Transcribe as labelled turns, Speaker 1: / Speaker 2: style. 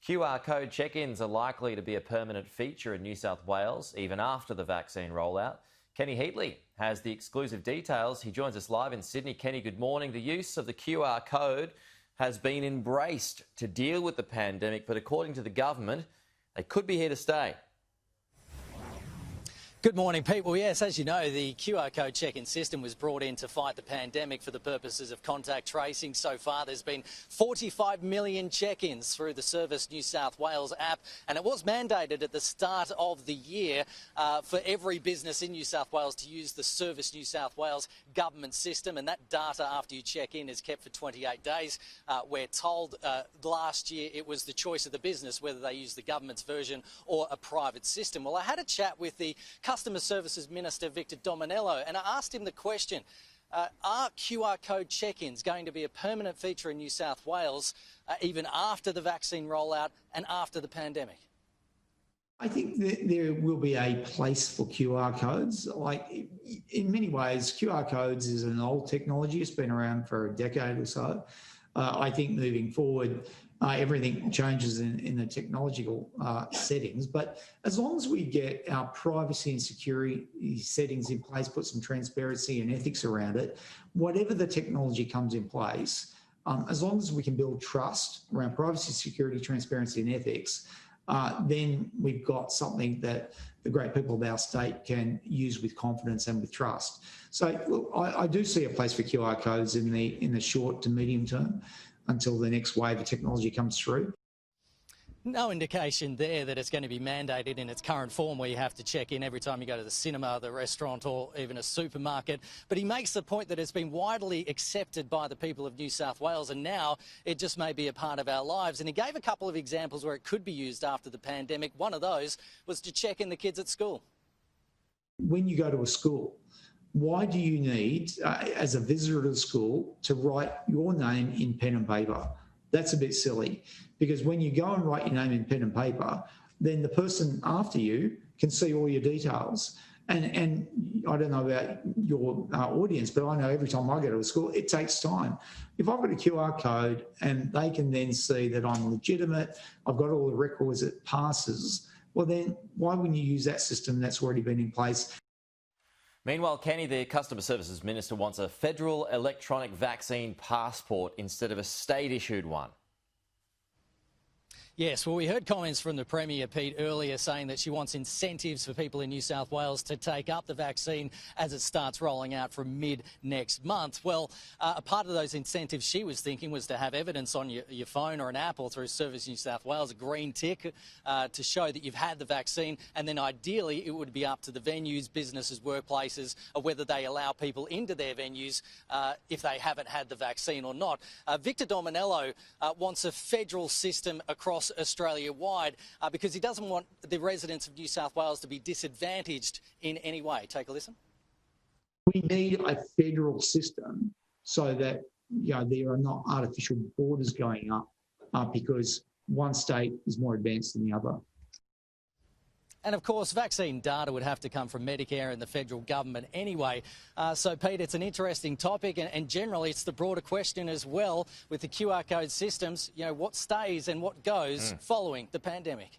Speaker 1: QR code check-ins are likely to be a permanent feature in New South Wales, even after the vaccine rollout. Kenny Heatley has the exclusive details. He joins us live in Sydney. Kenny, good morning. The use of the QR code has been embraced to deal with the pandemic, but according to the government, they could be here to stay.
Speaker 2: Good morning, Pete. Well, yes, as you know, the QR code check-in system was brought in to fight the pandemic for the purposes of contact tracing. So far, there's been 45 million check-ins through the Service New South Wales app, and it was mandated at the start of the year for every business in New South Wales to use the Service New South Wales government system, and that data after you check in is kept for 28 days. We're told last year it was the choice of the business whether they use the government's version or a private system. Well, I had a chat with the Customer Services Minister Victor Dominello, and I asked him the question, are QR code check-ins going to be a permanent feature in New South Wales even after the vaccine rollout and after the pandemic?
Speaker 3: I think that there will be a place for QR codes. Like, in many ways, QR codes is an old technology. It's been around for a decade or so. I think moving forward, everything changes in the technological settings. But as long as we get our privacy and security settings in place, put some transparency and ethics around it, whatever the technology comes in place, as long as we can build trust around privacy, security, transparency and ethics, then we've got something that the great people of our state can use with confidence and with trust. So look, I do see a place for QR codes in the short to medium term until the next wave of technology comes through.
Speaker 2: No indication there that it's going to be mandated in its current form where you have to check in every time you go to the cinema, the restaurant or even a supermarket. But he makes the point that it's been widely accepted by the people of New South Wales and now it just may be a part of our lives. And he gave a couple of examples where it could be used after the pandemic. One of those was to check in the kids at school.
Speaker 3: When you go to a school, why do you need, as a visitor to the school, to write your name in pen and paper? That's a bit silly, because when you go and write your name in pen and paper, then the person after you can see all your details. And I don't know about your audience, but I know every time I go to a school, it takes time. If I've got a QR code and they can then see that I'm legitimate, I've got all the requisite passes, well then why wouldn't you use that system that's already been in place?
Speaker 1: Meanwhile, Kenny, the Customer Services Minister wants a federal electronic vaccine passport instead of a state-issued one.
Speaker 2: Yes, well, we heard comments from the Premier, Pete, earlier saying that she wants incentives for people in New South Wales to take up the vaccine as it starts rolling out from mid-next month. Well, a part of those incentives she was thinking was to have evidence on your phone or an app or through Service New South Wales, a green tick to show that you've had the vaccine, and then ideally it would be up to the venues, businesses, workplaces, whether they allow people into their venues if they haven't had the vaccine or not. Victor Dominello wants a federal system across Australia-wide because he doesn't want the residents of New South Wales to be disadvantaged in any way. Take a listen.
Speaker 3: We need a federal system so that there are not artificial borders going up because one state is more advanced than the other.
Speaker 2: And of course, vaccine data would have to come from Medicare and the federal government anyway. So, Pete, it's an interesting topic, and generally it's the broader question as well with the QR code systems, what stays and what goes following the pandemic.